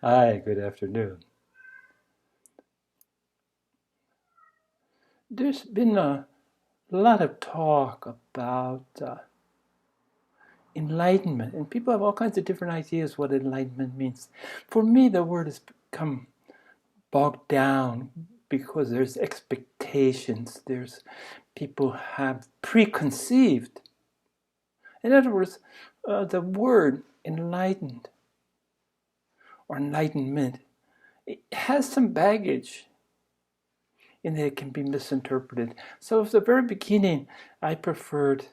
Hi, good afternoon. There's been a lot of talk about enlightenment, and people have all kinds of different ideas what enlightenment means. For me, the word has become bogged down because there's expectations. There's people have preconceived. In other words, the word enlightened or enlightenment, it has some baggage in that it can be misinterpreted. So at the very beginning, I preferred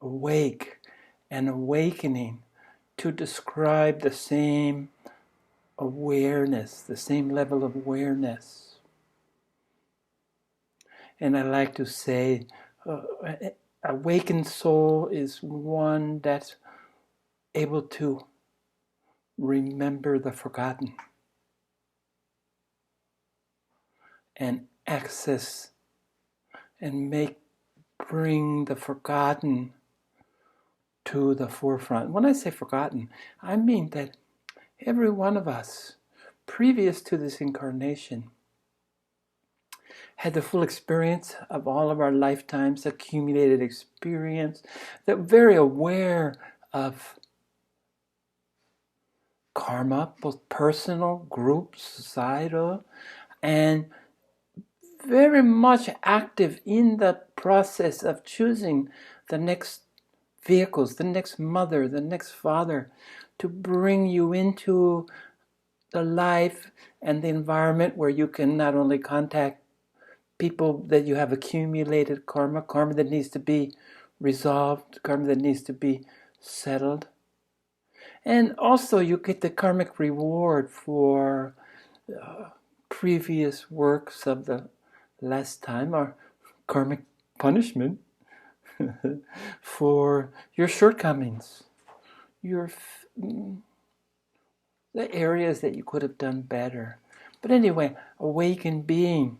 awake and awakening to describe the same awareness, the same level of awareness. And I like to say, awakened soul is one that's able to remember the forgotten and access and bring the forgotten to the forefront. When I say forgotten, I mean that every one of us, previous to this incarnation, had the full experience of all of our lifetimes, accumulated experience, that very aware of karma, both personal, group, societal, and very much active in the process of choosing the next vehicles, the next mother, the next father, to bring you into the life and the environment where you can not only contact people that you have accumulated karma that needs to be resolved, karma that needs to be settled. And also you get the karmic reward for previous works of the last time, or karmic punishment for your shortcomings, your the areas that you could have done better. But anyway, awakened being.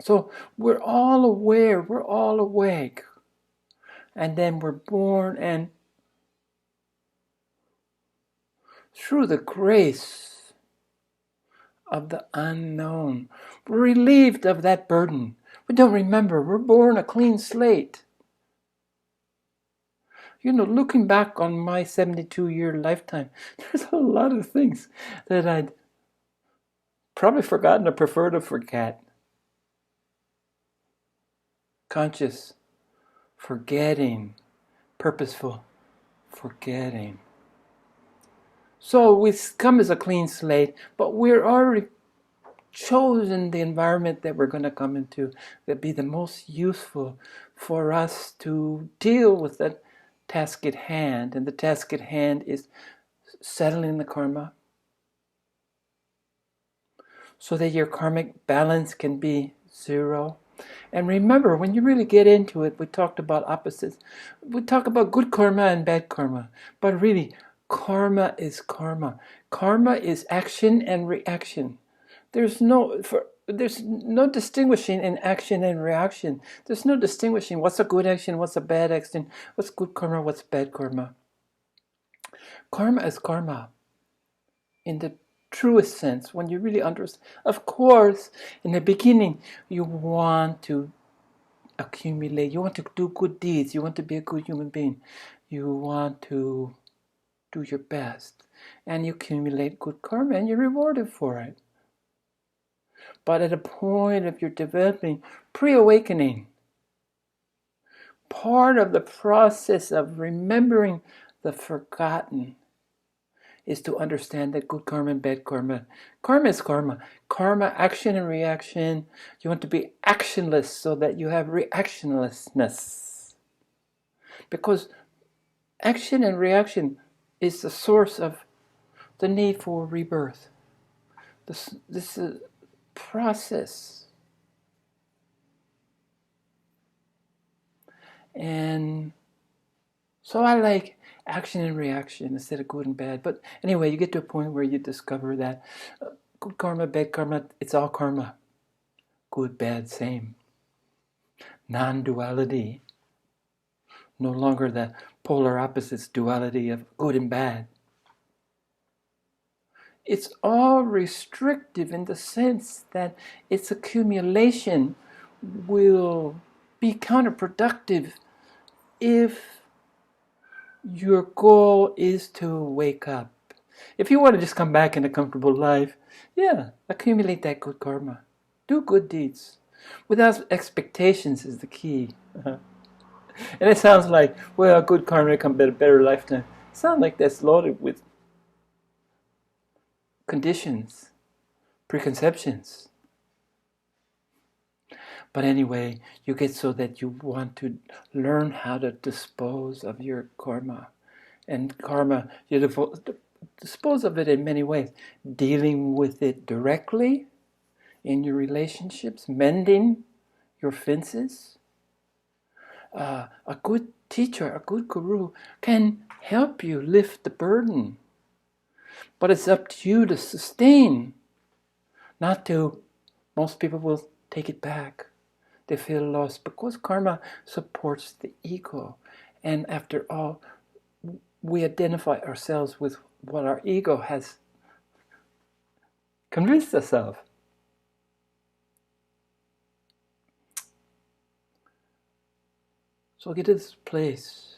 So we're all aware, we're all awake. And then we're born, and through the grace of the unknown, we're relieved of that burden. We don't remember, we're born a clean slate. Looking back on my 72-year lifetime, there's a lot of things that I'd probably forgotten or prefer to forget. Conscious forgetting, purposeful forgetting. So we come as a clean slate, but we're already chosen the environment that we're going to come into that be the most useful for us to deal with the task at hand. And the task at hand is settling the karma so that your karmic balance can be zero. And remember, when you really get into it, we talked about opposites. We talk about good karma and bad karma. But really, karma is karma. Karma is action and reaction. There's no distinguishing in action and reaction. There's no distinguishing what's a good action, what's a bad action, what's good karma, what's bad karma. Karma is karma in the truest sense, when you really understand. Of course, in the beginning, you want to accumulate, you want to do good deeds, you want to be a good human being, you want to do your best, and you accumulate good karma, and you're rewarded for it. But at a point of your developing pre-awakening, part of the process of remembering the forgotten is to understand that good karma and bad karma. Karma is karma. Karma, action and reaction. You want to be actionless so that you have reactionlessness. Because action and reaction is the source of the need for rebirth. This is a process. And so I like action and reaction instead of good and bad. But anyway, you get to a point where you discover that good karma, bad karma, it's all karma. Good, bad, same. Non-duality. No longer the polar opposites duality of good and bad. it's all restrictive in the sense that its accumulation will be counterproductive if your goal is to wake up. If you want to just come back in a comfortable life, yeah, accumulate that good karma. Do good deeds. Without expectations is the key. And it sounds like, well, good karma come better lifetime. It sounds like that's loaded with conditions, preconceptions. But anyway, you get so that you want to learn how to dispose of your karma. And karma, you dispose of it in many ways. Dealing with it directly in your relationships, mending your fences. A good teacher, a good guru can help you lift the burden. But it's up to you to sustain, not to. Most people will take it back. They feel lost because karma supports the ego. And after all, we identify ourselves with what our ego has convinced us of. So get to this place.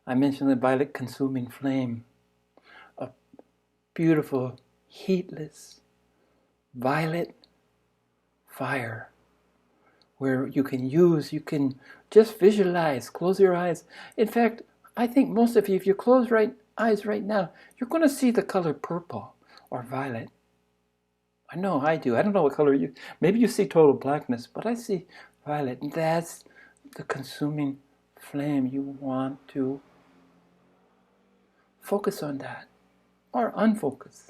I mentioned the violet consuming flame, a beautiful, heatless, violet fire where you can just visualize, close your eyes. In fact, I think most of you, if you close eyes right now, you're going to see the color purple or violet. I know I do. I don't know what color maybe you see total blackness, but I see violet. And that's the consuming flame. You want to focus on that or unfocus.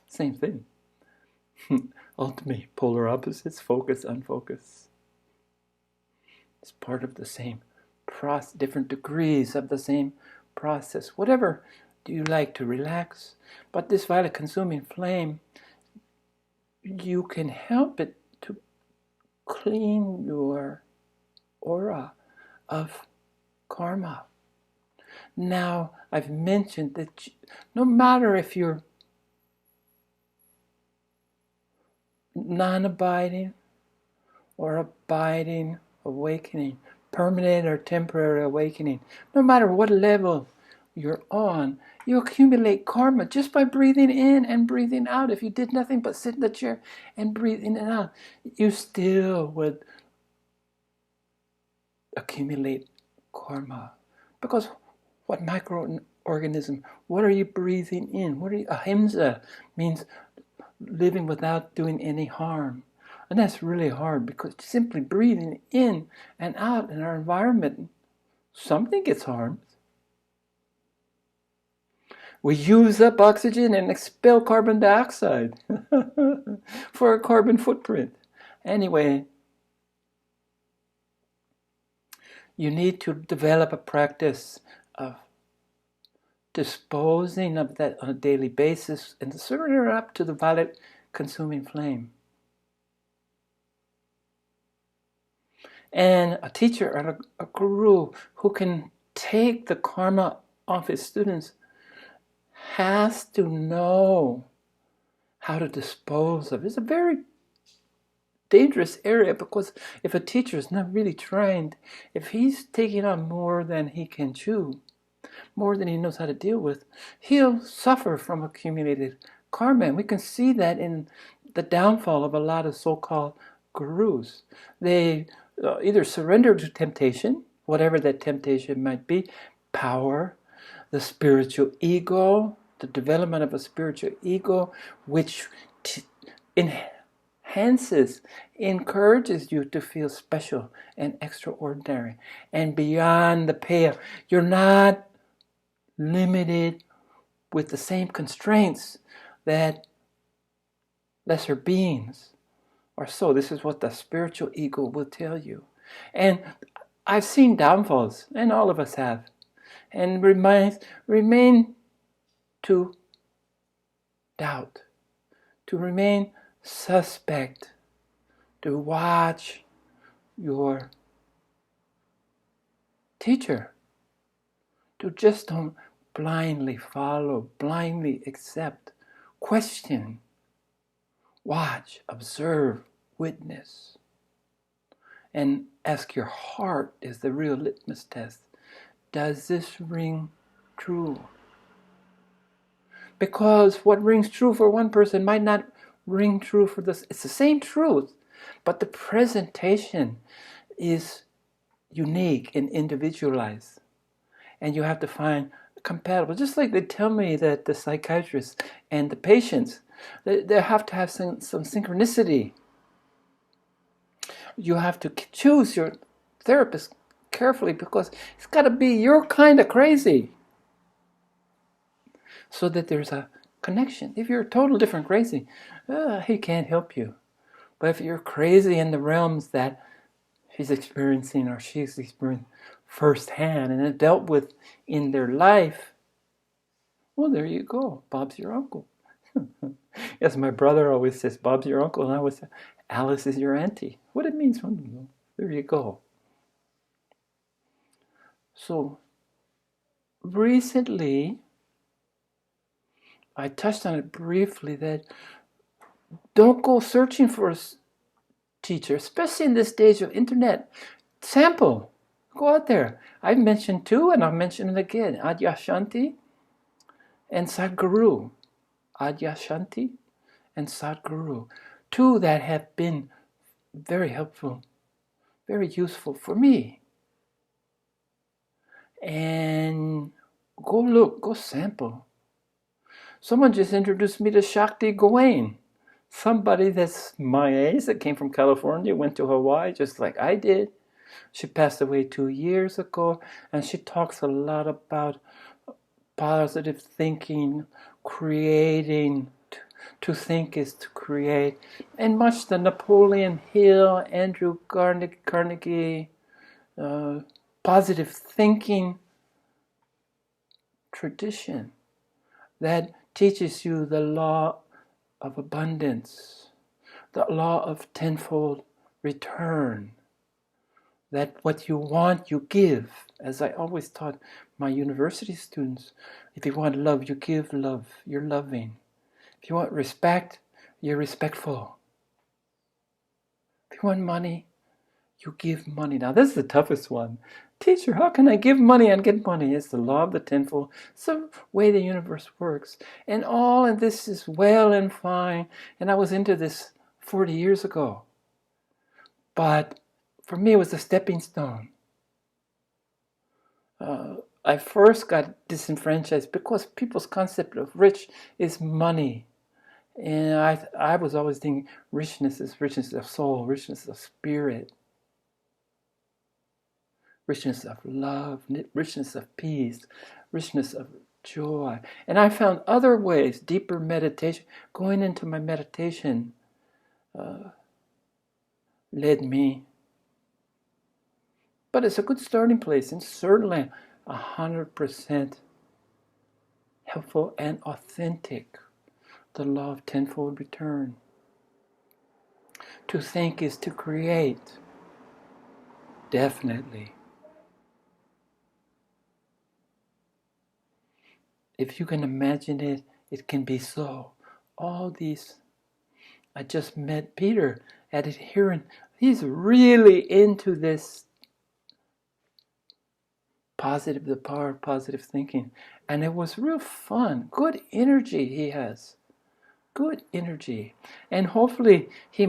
Same thing. Ultimately, polar opposites, focus, unfocus. It's part of the same process, different degrees of the same process. Whatever do you like to relax? But this violet consuming flame, you can help it to clean your aura of karma. Now, I've mentioned that no matter if you're non-abiding or abiding awakening, permanent or temporary awakening, no matter what level you're on, you accumulate karma just by breathing in and breathing out. If you did nothing but sit in the chair and breathe in and out, you still would accumulate karma. Because what microorganism, what are you breathing in? Ahimsa means living without doing any harm. And that's really hard because simply breathing in and out in our environment, something gets harmed. We use up oxygen and expel carbon dioxide for a carbon footprint. Anyway, you need to develop a practice of disposing of that on a daily basis and surrender it up to the violet consuming flame. And a teacher or a guru who can take the karma off his students has to know how to dispose of it. It's a very dangerous area because if a teacher is not really trained, if he's taking on more than he can chew, more than he knows how to deal with, he'll suffer from accumulated karma. And we can see that in the downfall of a lot of so-called gurus. They either surrender to temptation, whatever that temptation might be, power, the spiritual ego, the development of a spiritual ego, which enhances, encourages you to feel special and extraordinary and beyond the pale. You're not limited with the same constraints that lesser beings are. So this is what the spiritual ego will tell you. And I've seen downfalls, and all of us have, and remain to doubt, to remain suspect, to watch your teacher, to just don't blindly follow, blindly accept, question, watch, observe, witness, and ask your heart is the real litmus test. Does this ring true? Because what rings true for one person might not ring true for this. It's the same truth, but the presentation is unique and individualized. And you have to find compatible. Just like they tell me that the psychiatrists and the patients, they have to have some synchronicity. You have to choose your therapist carefully because it's got to be your kind of crazy so that there's a connection. If you're a total different crazy, he can't help you. But if you're crazy in the realms that he's experiencing or she's experiencing firsthand and it dealt with in their life, well, there you go. Bob's your uncle. As my brother always says, Bob's your uncle, and I always say, Alice is your auntie. What it means, there you go. So, recently, I touched on it briefly that don't go searching for a teacher, especially in this stage of internet. Sample. Go out there. I've mentioned two, and I'll mention it again. Adyashanti and Sadhguru. Adyashanti and Sadhguru. Two that have been very helpful, very useful for me. And go look, go sample. Someone just introduced me to Shakti Gawain. Somebody that's my age that came from California, went to Hawaii just like I did. She passed away 2 years ago, and she talks a lot about positive thinking, creating. To think is to create. And much the Napoleon Hill, Andrew Carnegie, positive thinking tradition that teaches you the law of abundance, the law of tenfold return, that what you want, you give. As I always taught my university students, if you want love, you give love, you're loving. If you want respect, you're respectful. If you want money, you give money. Now, this is the toughest one. Teacher, how can I give money and get money? It's the law of the tenfold. It's the way the universe works. And all of this is well and fine. And I was into this 40 years ago. But for me, it was a stepping stone. I first got disenfranchised because people's concept of rich is money. And I was always thinking richness is richness of soul, richness of spirit, richness of love, richness of peace, richness of joy. And I found other ways, deeper meditation. Going into my meditation led me. But it's a good starting place, and certainly 100% helpful and authentic. The law of tenfold return. To think is to create. Definitely. If you can imagine it, it can be so. All these, I just met Peter at Adherent. He's really into this the power of positive thinking. And it was real fun. Good energy he has. Good energy. And hopefully he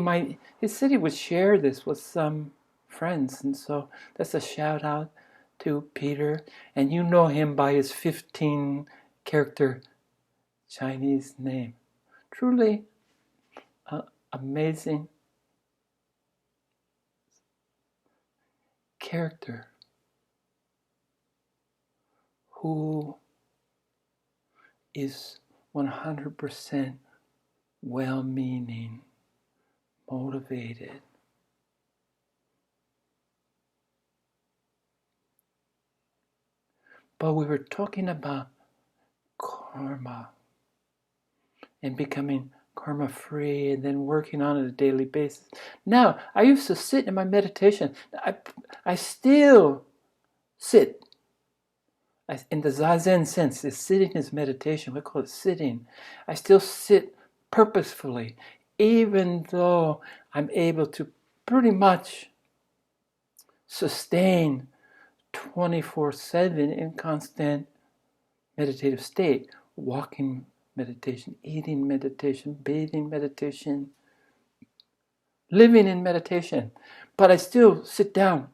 said he would share this with some friends. And so that's a shout out to Peter. And you know him by his 15 character Chinese name. Truly amazing character who is 100% well-meaning, motivated. But we were talking about karma and becoming karma-free and then working on it on a daily basis. Now, I used to sit in my meditation. I still sit. In the Zazen sense, is sitting is meditation. We call it sitting. I still sit purposefully, even though I'm able to pretty much sustain 24/7 in constant meditative state, walking meditation, eating meditation, bathing meditation, living in meditation. But I still sit down.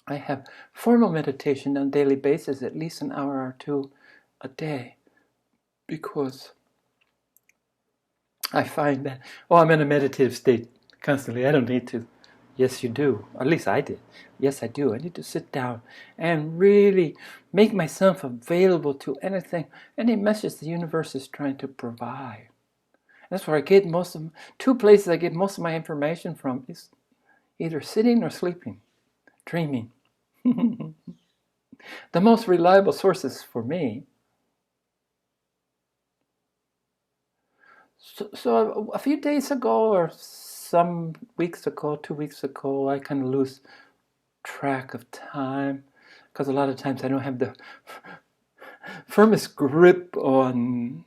I have formal meditation on a daily basis, at least an hour or two a day, because I find that, I'm in a meditative state constantly. I don't need to. Yes, you do. At least I did. Yes, I do. I need to sit down and really make myself available to anything, any message the universe is trying to provide. That's where I get two places I get most of my information from is either sitting or sleeping, dreaming. The most reliable sources for me. So a few days ago, or some weeks ago, 2 weeks ago, I kind of lose track of time because a lot of times I don't have the firmest grip on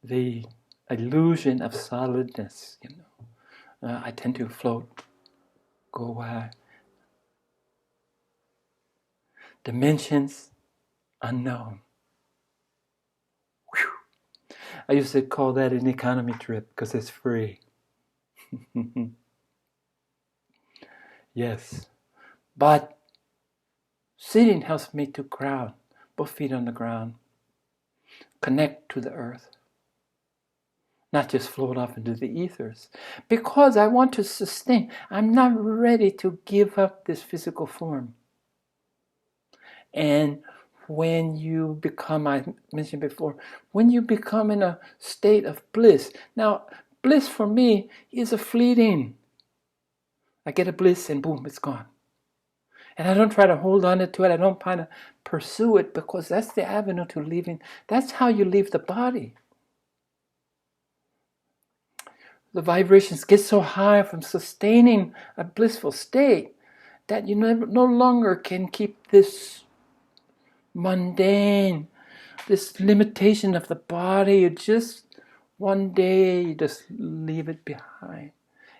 the illusion of solidness. I tend to float, go away. Dimensions unknown. Whew. I used to call that an economy trip because it's free. Yes. But sitting helps me to ground, both feet on the ground, connect to the earth, not just float off into the ethers. Because I want to sustain. I'm not ready to give up this physical form. And when you become, I mentioned before, when you become in a state of bliss. Now, bliss for me is a fleeting. I get a bliss and boom, it's gone. And I don't try to hold on to it. I don't try to pursue it because that's the avenue to leaving. That's how you leave the body. The vibrations get so high from sustaining a blissful state that you no longer can keep this mundane, this limitation of the body. You just, one day, you just leave it behind.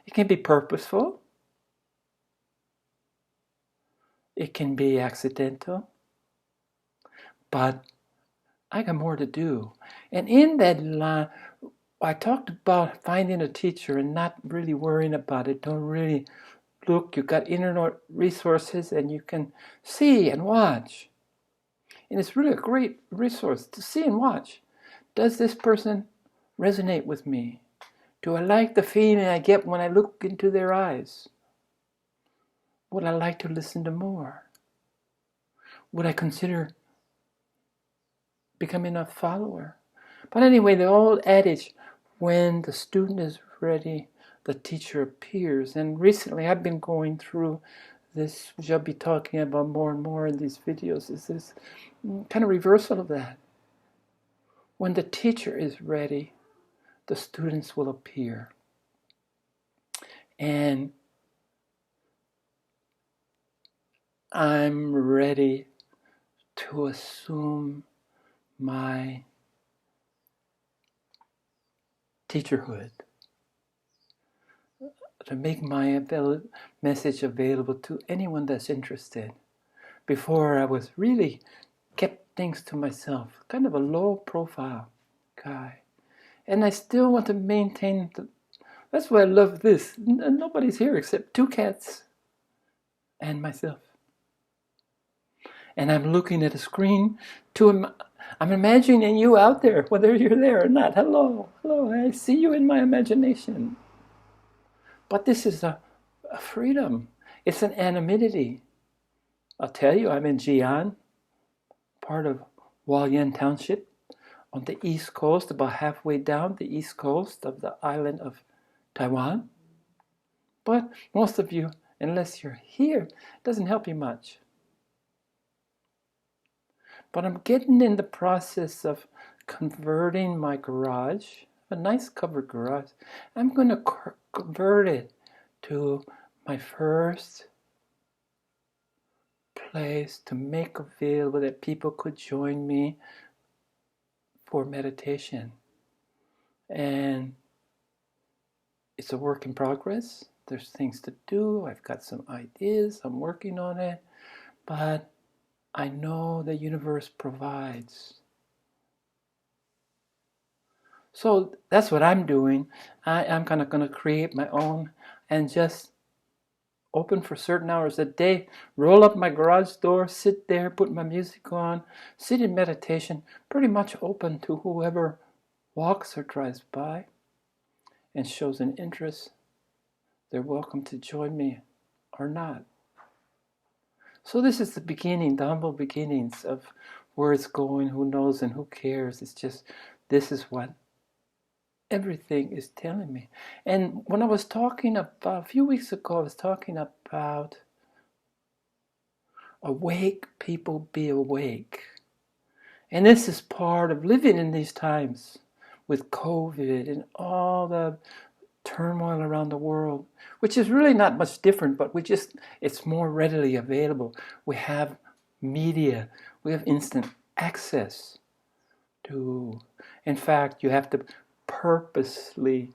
It can be purposeful. It can be accidental. But I got more to do. And in that line, I talked about finding a teacher and not really worrying about it. Don't really look. You've got internet resources and you can see and watch. And it's really a great resource to see and watch. Does this person resonate with me? Do I like the feeling I get when I look into their eyes? Would I like to listen to more? Would I consider becoming a follower? But anyway, the old adage, when the student is ready, the teacher appears. And recently I've been going through this, which I'll be talking about more and more in these videos, is this kind of reversal of that. When the teacher is ready, the students will appear. And I'm ready to assume my teacherhood, to make my message available to anyone that's interested. Before I was really kept things to myself, kind of a low profile guy. And I still want to maintain that's why I love this. Nobody's here except two cats and myself. And I'm looking at a screen I'm imagining you out there, whether you're there or not. Hello, I see you in my imagination. But this is a freedom. It's an anonymity. I'll tell you, I'm in Jian, part of Hualien Township, on the east coast, about halfway down the east coast of the island of Taiwan. But most of you, unless you're here, it doesn't help you much. But I'm getting in the process of converting my garage, a nice covered garage. I'm going to convert it to my first place to make available that people could join me for meditation. And it's a work in progress. There's things to do. I've got some ideas. I'm working on it. But I know the universe provides. So that's what I'm doing. I'm kind of going to create my own and just open for certain hours a day, roll up my garage door, sit there, put my music on, sit in meditation, pretty much open to whoever walks or drives by and shows an interest. They're welcome to join me or not. So this is the beginning, the humble beginnings of where it's going, who knows and who cares. It's just, this is what everything is telling me. And when I was talking about, a few weeks ago, I was talking about awake people be awake. And this is part of living in these times with COVID and all the turmoil around the world, which is really not much different, but it's more readily available. We have media, we have instant access to, in fact, you have to purposely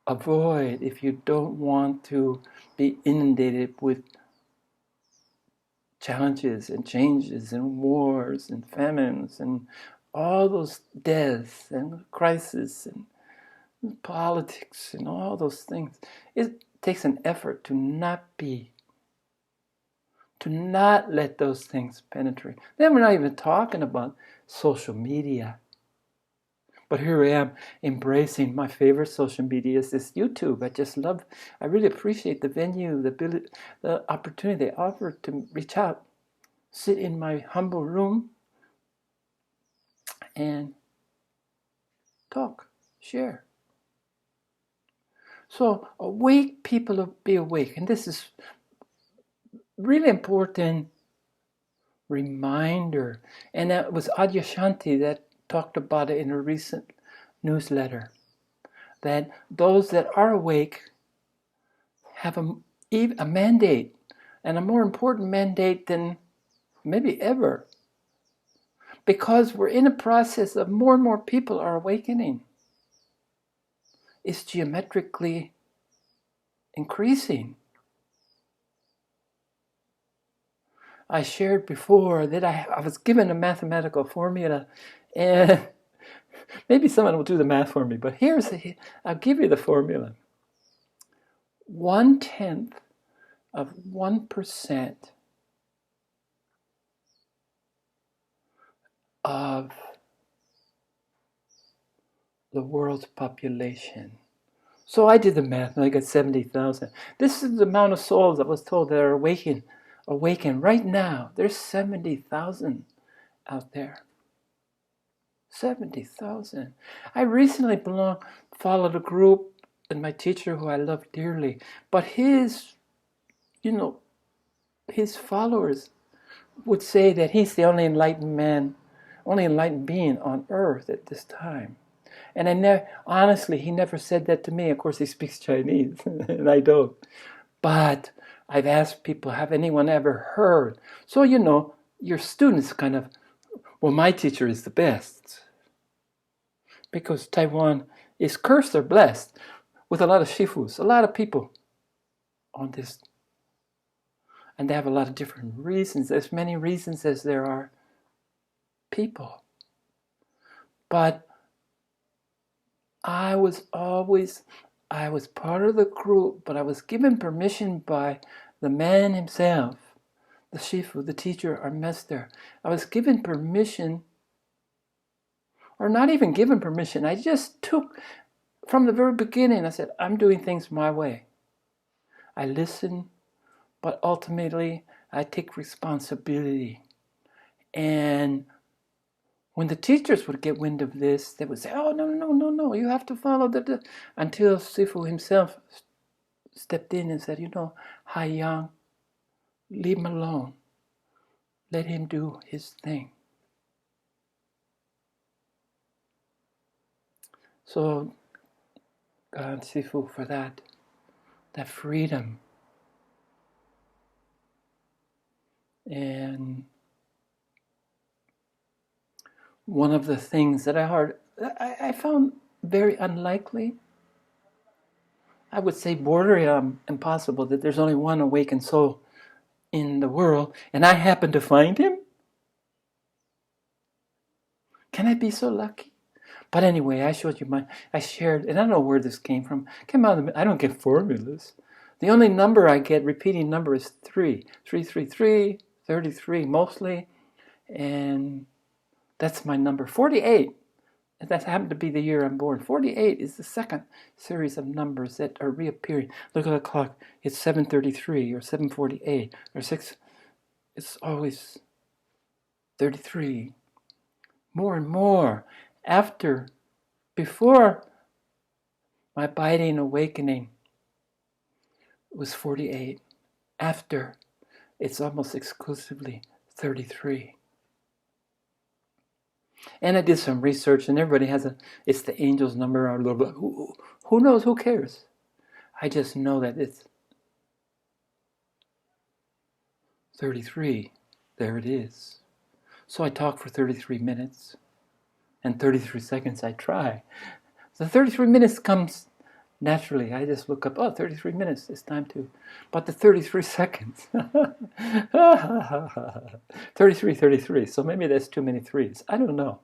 avoid, if you don't want to be inundated with challenges and changes and wars and famines and all those deaths and crises and politics and all those things. It takes an effort to not let those things penetrate. Then we're not even talking about social media. But here I am embracing my favorite social media is this YouTube. I really appreciate the venue, the opportunity they offer to reach out, sit in my humble room and talk, share. So awake people be awake. And this is really important reminder. And that was Adyashanti that talked about it in a recent newsletter. That those that are awake have a mandate, and a more important mandate than maybe ever. Because we're in a process of more and more people are awakening. It's geometrically increasing. I shared before that I was given a mathematical formula, and maybe someone will do the math for me, but I'll give you the formula. 1/10 of 1% of the world's population. So I did the math and I got 70,000. This is the amount of souls I was told that are awakened right now. There's 70,000 out there. 70,000. I recently followed a group and my teacher who I love dearly, but his followers would say that he's the only enlightened being on earth at this time. And he never said that to me. Of course, he speaks Chinese, and I don't. But I've asked people, have anyone ever heard? So, your students kind of, well, my teacher is the best. Because Taiwan is cursed or blessed with a lot of shifus, a lot of people on this. And they have a lot of different reasons. As many reasons as there are people. But I was part of the group, but I was given permission by the man himself, the shifu, the teacher, our master. I was given permission, or not even given permission. I just took, from the very beginning, I said, I'm doing things my way. I listen, but ultimately, I take responsibility. And when the teachers would get wind of this, they would say, oh, no, you have to follow the... Until Sifu himself stepped in and said, Hai Yang, leave him alone. Let him do his thing. So, God, Sifu, for that freedom. And one of the things that I found very unlikely, I would say borderline impossible, that there's only one awakened soul in the world, and I happen to find him. Can I be so lucky? But anyway, I showed you I shared, and I don't know where this came from. Came out of I don't get formulas. The only number I get, repeating number, is 3. 333, 33 mostly, and that's my number. 48, that happened to be the year I'm born. 48 is the second series of numbers that are reappearing. Look at the clock. It's 7:33 or 7:48 or 6. It's always 33. More and more. Before my abiding awakening was 48. After, it's almost exclusively 33. And I did some research, and everybody it's the angel's number, or blah, blah. Who knows? Who cares? I just know that it's 33. There it is. So I talk for 33 minutes, and 33 seconds I try. The 33 minutes comes naturally. I just look up, 33 minutes, it's time to. But the 33 seconds, 33, so maybe there's too many threes. I don't know.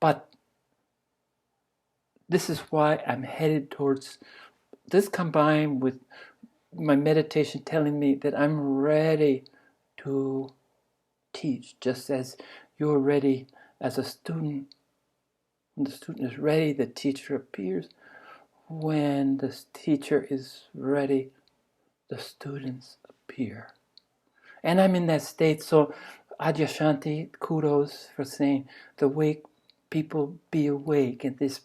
But this is why I'm headed towards this, combined with my meditation telling me that I'm ready to teach, just as you're ready as a student. When the student is ready, the teacher appears. When the teacher is ready, the students appear. And I'm in that state, so Adyashanti, kudos for saying the awake people be awake. And this,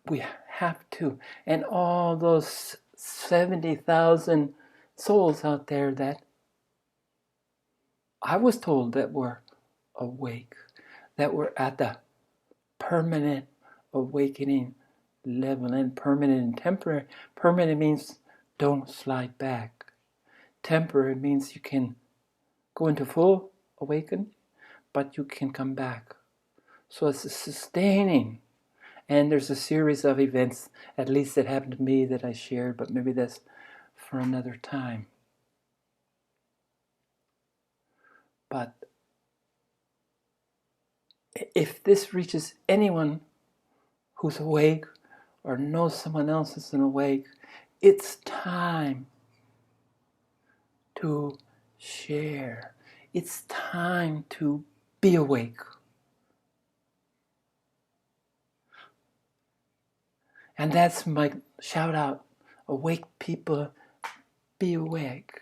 we have to. And all those 70,000 souls out there that I was told that were awake, that were at the permanent awakening level. And permanent and temporary. Permanent means don't slide back. Temporary means you can go into full awaken, but you can come back. So it's a sustaining. And there's a series of events, at least that happened to me, that I shared, but maybe that's for another time. But if this reaches anyone who's awake or knows someone else is awake, it's time to share. It's time to be awake. And that's my shout out. Awake people, be awake.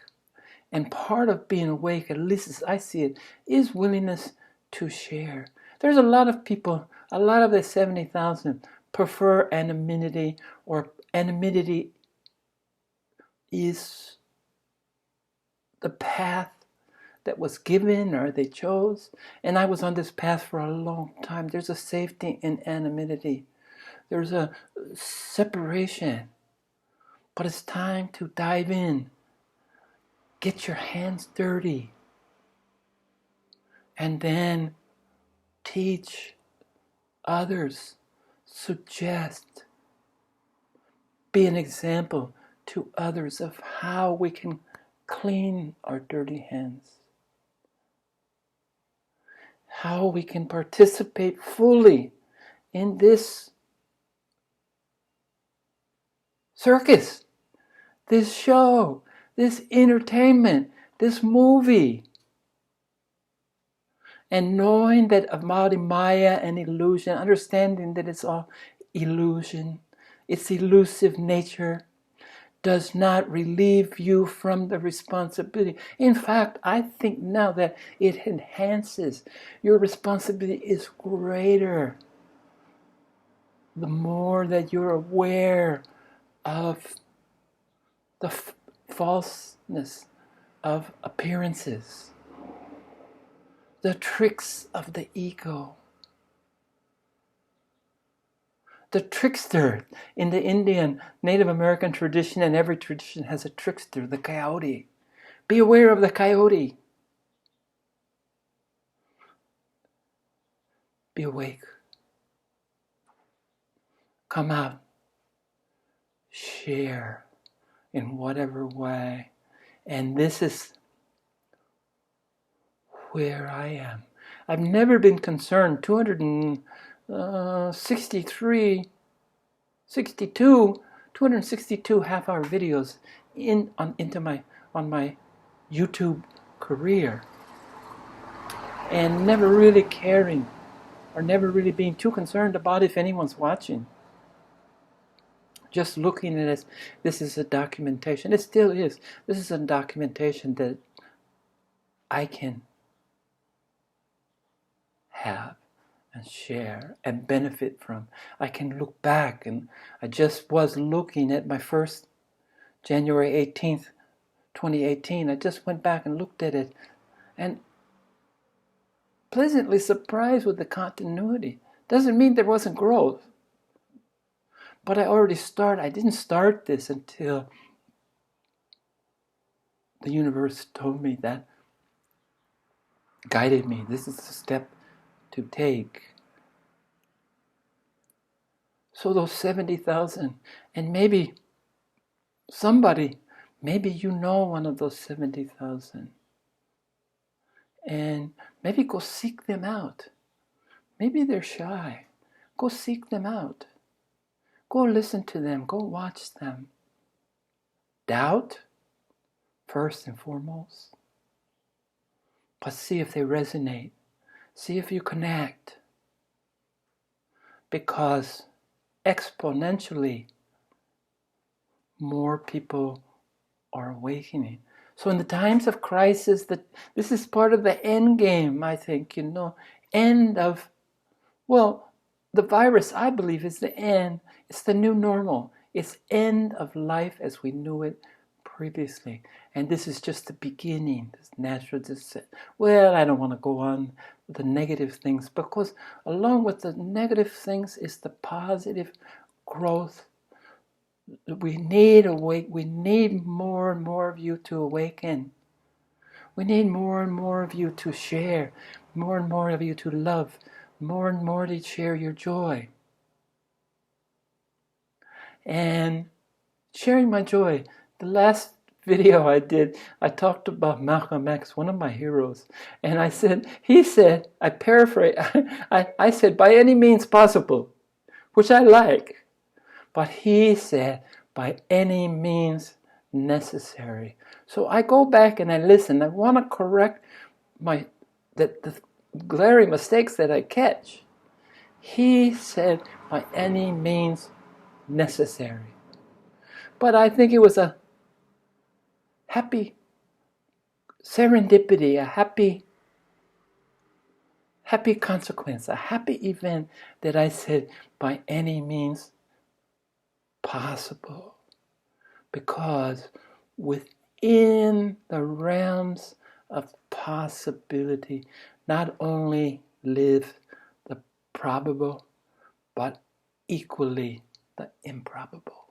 And part of being awake, at least as I see it, is willingness to share. There's a lot of people, a lot of the 70,000 prefer anonymity, or anonymity is the path that was given or they chose. And I was on this path for a long time. There's a safety in anonymity. There's a separation. But it's time to dive in. Get your hands dirty. And then teach others. Suggest. Be an example to others of how we can clean our dirty hands. How we can participate fully in this circus, this show, this entertainment, this movie. And knowing that about Maya and illusion, understanding that it's all illusion, its elusive nature, does not relieve you from the responsibility. In fact, I think now that it enhances. Your responsibility is greater the more that you're aware of the falseness of appearances, the tricks of the ego. The trickster in the Indian Native American tradition, and every tradition has a trickster, the coyote. Be aware of the coyote. Be awake. Come out. Share in whatever way. And this is where I am. I've never been concerned. 262 half-hour videos on my YouTube career, and never really caring or never really being too concerned about if anyone's watching. Just looking at it, this is a documentation. It still is. This is a documentation that I can have and share and benefit from. I can look back, and I just was looking at my first January 18th, 2018. I just went back and looked at it and pleasantly surprised with the continuity. Doesn't mean there wasn't growth. But I didn't start this until the universe told me that, guided me. This is the step to take. So those 70,000, and maybe somebody, maybe you know one of those 70,000, and maybe go seek them out. Maybe they're shy. Go seek them out. Go listen to them. Go watch them. Doubt, first and foremost. But see if they resonate. See if you connect. Because exponentially, more people are awakening. So in the times of crisis, this is part of the end game, I think, end of, the virus, I believe, is the end. It's the new normal. It's end of life as we knew it previously. And this is just the beginning. This natural descent. Well, I don't want to go on with the negative things, because along with the negative things is the positive growth. We need more and more of you to awaken. We need more and more of you to share, more and more of you to love, more and more to share your joy. And sharing my joy. The last video I did, I talked about Malcolm X, one of my heroes. And he said, I paraphrase, I said, by any means possible, which I like. But he said, by any means necessary. So I go back and I listen. I want to correct the glaring mistakes that I catch. He said, by any means necessary. But I think it was a happy serendipity, a happy consequence, a happy event that I said, by any means possible. Because within the realms of possibility, not only live the probable, but equally the improbable.